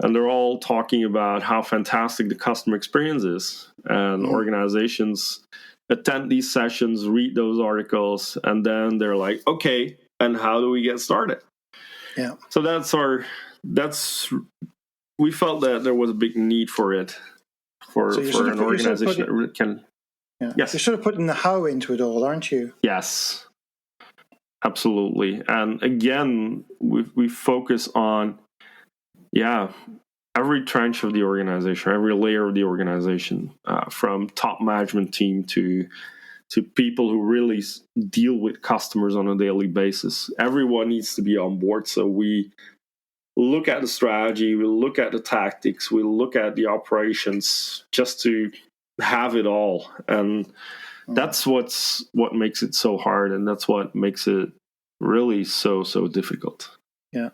and they're all talking about how fantastic the customer experience is. And organizations attend these sessions, read those articles, and then they're like, okay, and how do we get started? Yeah. So we felt that there was a big need for it, for an organization that can. Yeah. Yes. You're sort of putting the how into it all, aren't you? Yes, absolutely. And again, we focus on, every tranche of the organization, every layer of the organization, from top management team to people who really deal with customers on a daily basis. Everyone needs to be on board. So we look at the strategy, we look at the tactics, we look at the operations, just to have it all. And that's what makes it so hard, and that's what makes it really so difficult. Yeah.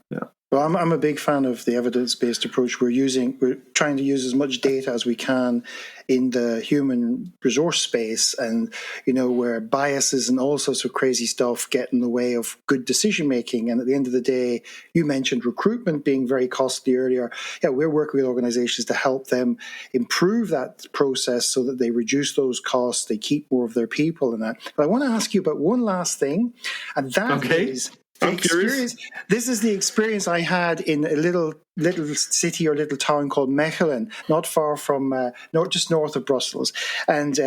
Well, I'm a big fan of the evidence-based approach. We're trying to use as much data as we can in the human resource space, and where biases and all sorts of crazy stuff get in the way of good decision making. And at the end of the day, you mentioned recruitment being very costly earlier. Yeah, we're working with organizations to help them improve that process so that they reduce those costs, they keep more of their people and that. But I want to ask you about one last thing, and that is the experience. This is the experience I had in a little city or little town called Mechelen, not far from, just north of Brussels. And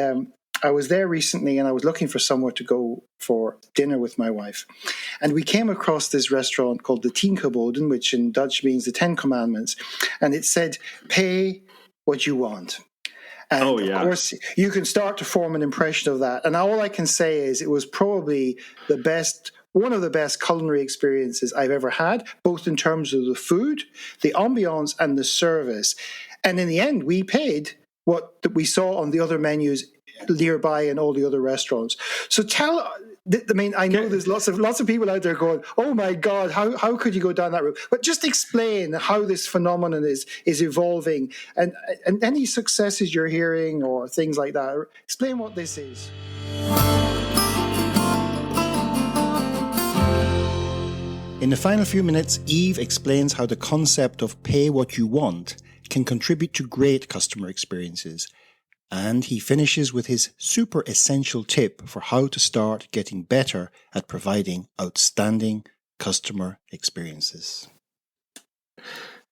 I was there recently, and I was looking for somewhere to go for dinner with my wife. And we came across this restaurant called the 10 Geboden, which in Dutch means the 10 Commandments. And it said, pay what you want. And of course, you can start to form an impression of that. And all I can say is it was probably one of the best culinary experiences I've ever had, both in terms of the food, the ambiance, and the service. And in the end, we paid what we saw on the other menus nearby in all the other restaurants. So I know there's lots of people out there going, oh my God, how could you go down that route? But just explain how this phenomenon is evolving, and any successes you're hearing or things like that. Explain what this is. In the final few minutes, Yves explains how the concept of pay what you want can contribute to great customer experiences. And he finishes with his super essential tip for how to start getting better at providing outstanding customer experiences.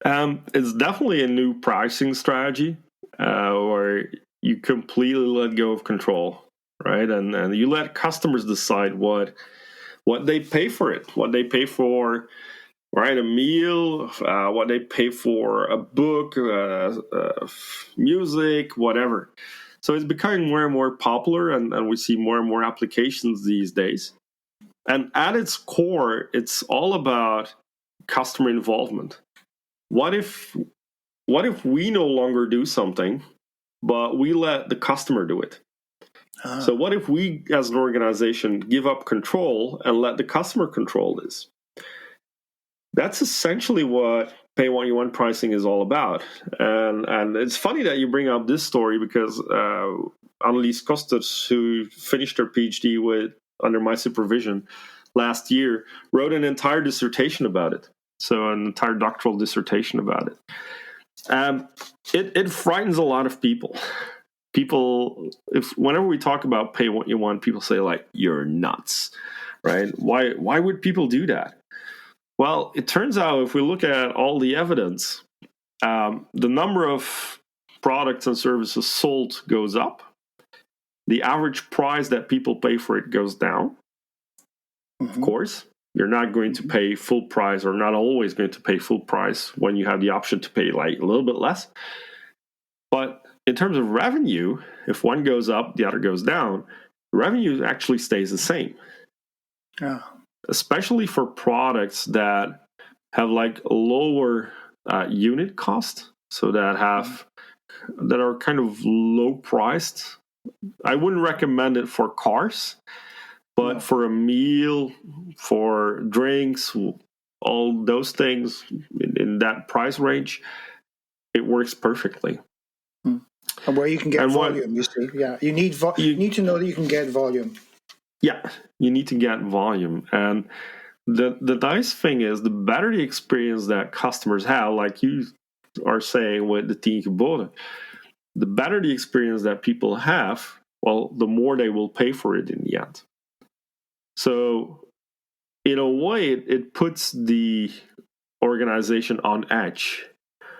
It's definitely a new pricing strategy where you completely let go of control, right? And you let customers decide what they pay for it, what they pay for, right? A meal, what they pay for a book, music, whatever. So it's becoming more and more popular, and we see more and more applications these days. And at its core, it's all about customer involvement. What if we no longer do something, but we let the customer do it? So what if we, as an organization, give up control and let the customer control this? That's essentially what pay what you want pricing is all about. And it's funny that you bring up this story, because Annelies Kosters, who finished her PhD under my supervision last year, wrote an entire dissertation about it. So an entire doctoral dissertation about it. It frightens a lot of people. Whenever we talk about pay what you want, people say, like, you're nuts, right? Why would people do that? Well, it turns out if we look at all the evidence, the number of products and services sold goes up. The average price that people pay for it goes down, of course. You're not going to pay full price, or not always going to pay full price when you have the option to pay like a little bit less. But in terms of revenue, if one goes up, the other goes down, revenue actually stays the same. Yeah. Especially for products that have like lower unit cost, so that are kind of low priced. I wouldn't recommend it for cars, but for a meal, for drinks, all those things in that price range, it works perfectly. And where you can get volume, you see. Yeah, you need you need to know that you can get volume. Yeah, you need to get volume. And the nice thing is, the better the experience that customers have, like you are saying with the 10 geboden, the better the experience that people have, well, the more they will pay for it in the end. So in a way, it puts the organization on edge,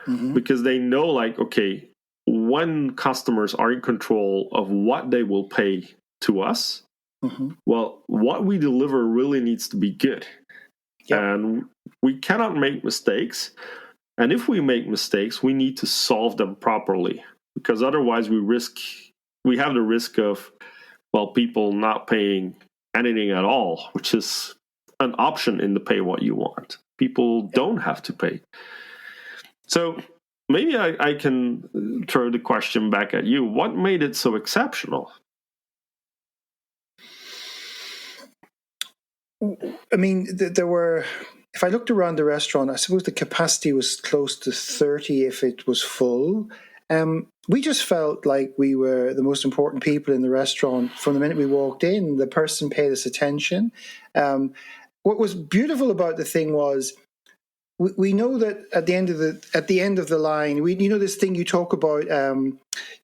because they know, like, okay, when customers are in control of what they will pay to us, well, what we deliver really needs to be good. Yep. And we cannot make mistakes. And if we make mistakes, we need to solve them properly, because otherwise we have the risk of, well, people not paying anything at all, which is an option in the pay what you want. People don't have to pay. So maybe I can throw the question back at you. What made it so exceptional? I mean, there were, if I looked around the restaurant, I suppose the capacity was close to 30 if it was full. We just felt like we were the most important people in the restaurant from the minute we walked in. The person paid us attention. What was beautiful about the thing was, we know that at the end of the line, this thing you talk about.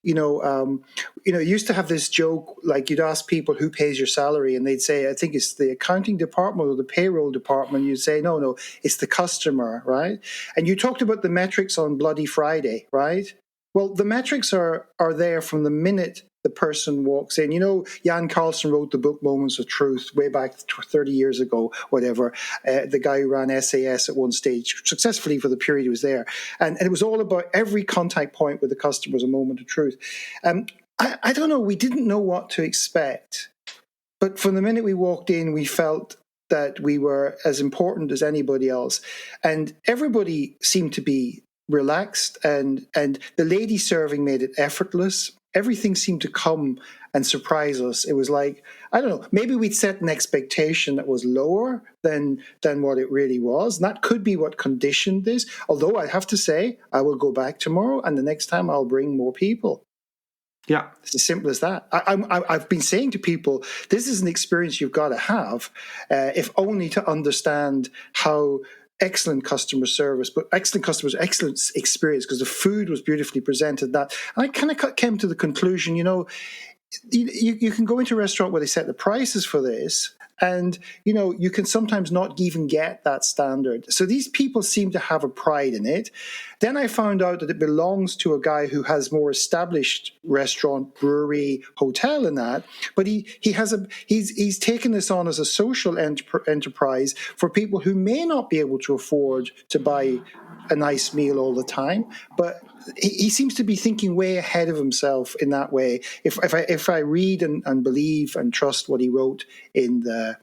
You used to have this joke, like you'd ask people who pays your salary, and they'd say, I think it's the accounting department or the payroll department. You'd say, no, it's the customer, right? And you talked about the metrics on Bloody Friday, right? Well, the metrics are there from the minute the person walks in. Jan Carlson wrote the book Moments of Truth way back 30 years ago, whatever. The guy who ran SAS at one stage successfully for the period he was there. And it was all about every contact point with the customer was a moment of truth. I don't know, we didn't know what to expect. But from the minute we walked in, we felt that we were as important as anybody else. And everybody seemed to be relaxed, and the lady serving made it effortless. Everything seemed to come and surprise us. It was like, I don't know, maybe we'd set an expectation that was lower than what it really was. And that could be what conditioned this. Although I have to say, I will go back tomorrow, and the next time I'll bring more people. Yeah. It's as simple as that. I've been saying to people, this is an experience you've got to have, if only to understand how excellent customer service, but excellent experience, because the food was beautifully presented. That, and I kind of came to the conclusion, you can go into a restaurant where they set the prices for this, and you can sometimes not even get that standard. So these people seem to have a pride in it. Then I found out that it belongs to a guy who has more established restaurant, brewery, hotel and that, but he's taken this on as a social enterprise for people who may not be able to afford to buy a nice meal all the time, but he seems to be thinking way ahead of himself in that way. If I read and believe and trust what he wrote in the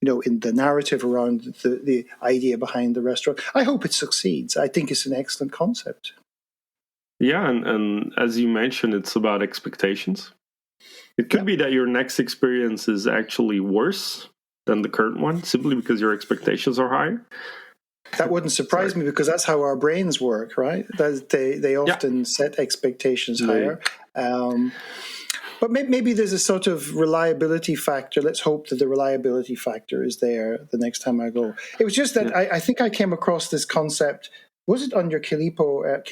narrative around the idea behind the restaurant, I hope it succeeds. I think it's an excellent concept. Yeah, and as you mentioned, it's about expectations. It could be that your next experience is actually worse than the current one, simply because your expectations are higher. That wouldn't surprise me, because that's how our brains work, right? They often set expectations higher. But maybe there's a sort of reliability factor. Let's hope that the reliability factor is there the next time I go. It was just that I think I came across this concept. Was it on your Kilipa?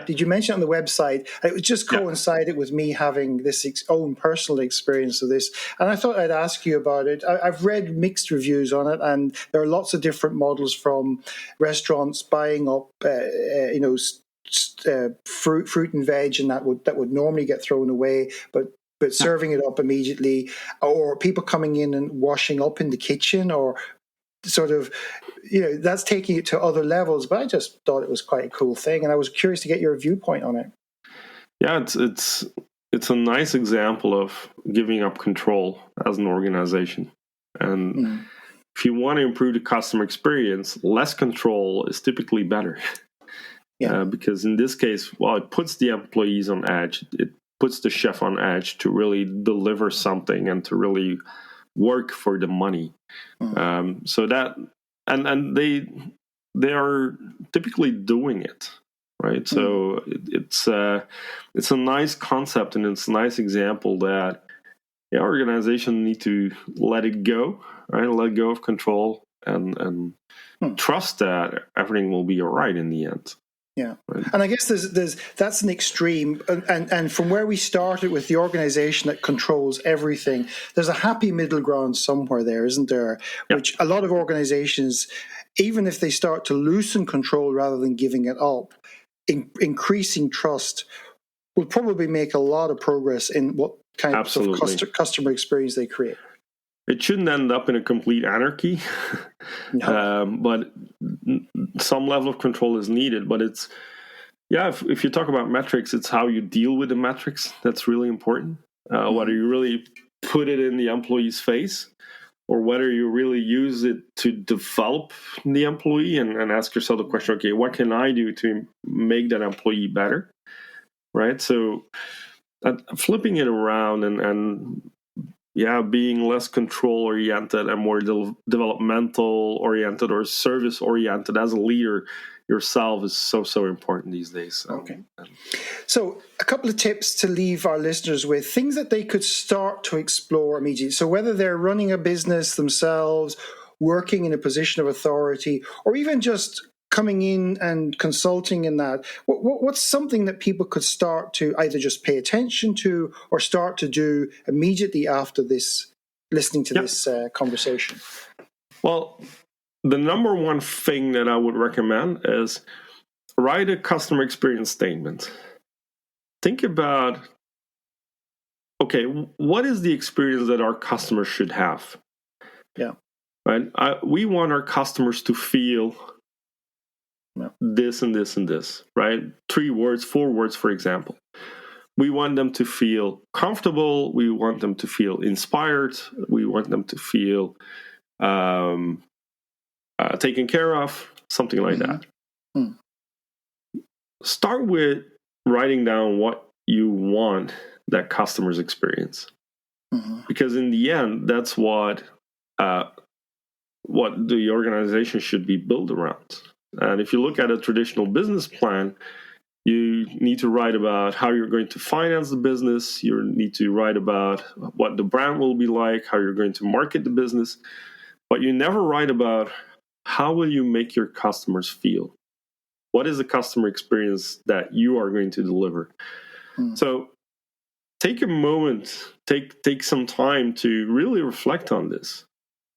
Did you mention it on the website? It was just coincided with me having this own personal experience of this. And I thought I'd ask you about it. I've read mixed reviews on it, and there are lots of different models, from restaurants buying up, fruit and veg, and that would normally get thrown away, but but serving it up immediately, or people coming in and washing up in the kitchen, or sort of, that's taking it to other levels. But I just thought it was quite a cool thing, and I was curious to get your viewpoint on it. Yeah, it's a nice example of giving up control as an organization. And if you want to improve the customer experience, less control is typically better. Yeah. Because in this case, it puts the employees on edge. It puts the chef on edge to really deliver something and to really work for the money. So that, and they are typically doing it, right? So it's a nice concept, and it's a nice example that organizations need to let it go, right? Let go of control and trust that everything will be all right in the end. Yeah, and I guess there's that's an extreme, and from where we started with the organization that controls everything, there's a happy middle ground somewhere there, isn't there? Yep. Which a lot of organizations, even if they start to loosen control rather than giving it up, increasing trust will probably make a lot of progress in what kind of customer experience they create. It shouldn't end up in a complete anarchy, but some level of control is needed. But it's, if you talk about metrics, it's how you deal with the metrics that's really important. Whether you really put it in the employee's face, or whether you really use it to develop the employee and ask yourself the question, okay, what can I do to make that employee better? Right? So flipping it around and being less control-oriented and more developmental-oriented or service-oriented as a leader yourself is so important these days. Okay. So a couple of tips to leave our listeners with, things that they could start to explore immediately. So whether they're running a business themselves, working in a position of authority, or even just coming in and consulting in that, what's something that people could start to either just pay attention to or start to do immediately after this, listening to this conversation? Well, the number one thing that I would recommend is write a customer experience statement. Think about, okay, what is the experience that our customers should have? Yeah. Right? We want our customers to feel this and this and this, right? 3 words, 4 words, for example. We want them to feel comfortable. We want them to feel inspired. We want them to feel taken care of, something like that. Start with writing down what you want that customer's experience. Because in the end, that's what the organization should be built around. And if you look at a traditional business plan, you need to write about how you're going to finance the business. You need to write about what the brand will be like, how you're going to market the business. But you never write about how will you make your customers feel. What is the customer experience that you are going to deliver? So take a moment, take some time to really reflect on this.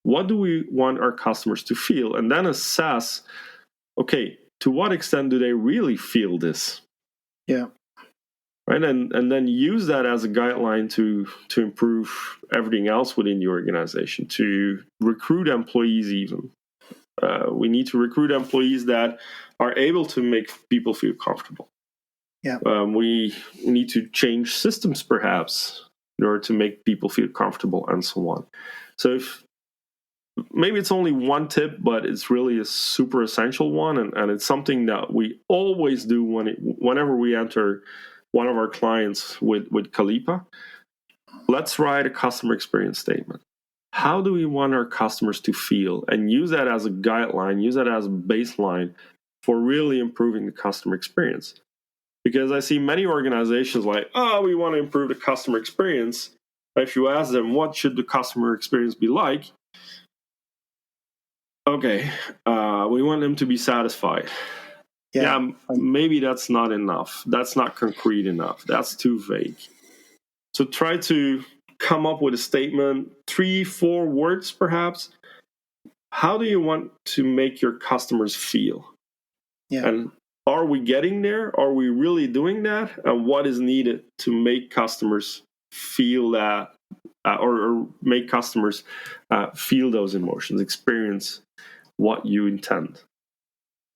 What do we want our customers to feel? And then assess, okay, to what extent do they really feel this? Yeah. Right, and then use that as a guideline to improve everything else within the organization, to recruit employees even. We need to recruit employees that are able to make people feel comfortable. Yeah. We need to change systems perhaps in order to make people feel comfortable and so on. So maybe it's only one tip, but it's really a super essential one, and it's something that we always do whenever we enter one of our clients with Kalipa. Let's write a customer experience statement. How do we want our customers to feel? And use that as a guideline, use that as a baseline for really improving the customer experience. Because I see many organizations like, we want to improve the customer experience. If you ask them, what should the customer experience be like? Okay, we want them to be satisfied. Yeah, maybe that's not enough. That's not concrete enough. That's too vague. So try to come up with a statement, 3-4 words perhaps. How do you want to make your customers feel? Yeah. And are we getting there? Are we really doing that? And what is needed to make customers feel that, or make customers feel those emotions, experience what you intend.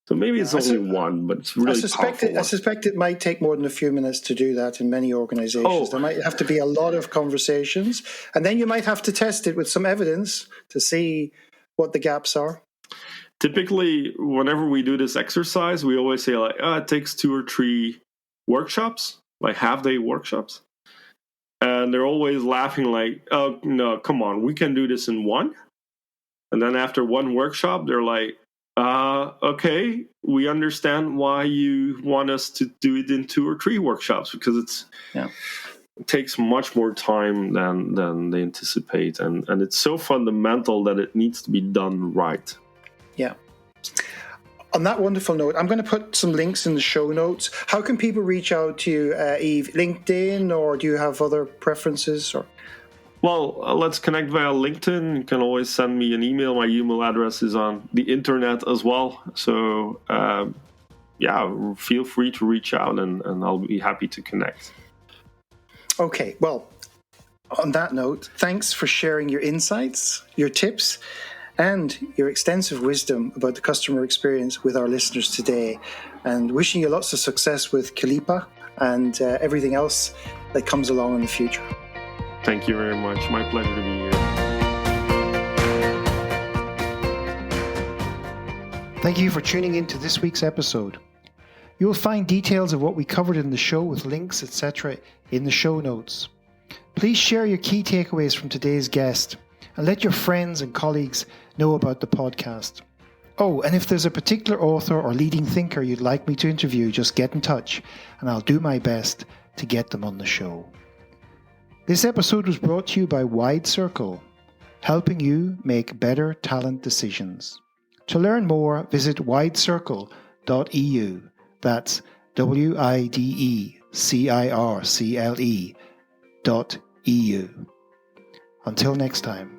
So maybe it's only one, but it's really powerful. I suspect it might take more than a few minutes to do that in many organizations. There might have to be a lot of conversations, and then you might have to test it with some evidence to see what the gaps are. Typically, whenever we do this exercise, we always say like, it takes 2 or 3 workshops, like half-day workshops. And they're always laughing like, oh, no, come on, we can do this in one. And then after one workshop, they're like, okay, we understand why you want us to do it in 2 or 3 workshops, because it takes much more time than they anticipate. And it's so fundamental that it needs to be done right. Yeah. On that wonderful note, I'm going to put some links in the show notes. How can people reach out to you, Yves? LinkedIn, or do you have other preferences? Or Well, let's connect via LinkedIn. You can always send me an email. My email address is on the internet as well. So, feel free to reach out, and I'll be happy to connect. Okay, well, on that note, thanks for sharing your insights, your tips, and your extensive wisdom about the customer experience with our listeners today, and wishing you lots of success with Kalipa and everything else that comes along in the future. Thank you very much. My pleasure to be here. Thank you for tuning in to this week's episode. You will find details of what we covered in the show with links, etc. in the show notes. Please share your key takeaways from today's guest and let your friends and colleagues know about the podcast. Oh, and if there's a particular author or leading thinker you'd like me to interview, just get in touch and I'll do my best to get them on the show. This episode was brought to you by Wide Circle, helping you make better talent decisions. To learn more, visit widecircle.eu. That's WIDECIRCLE.eu. Until next time.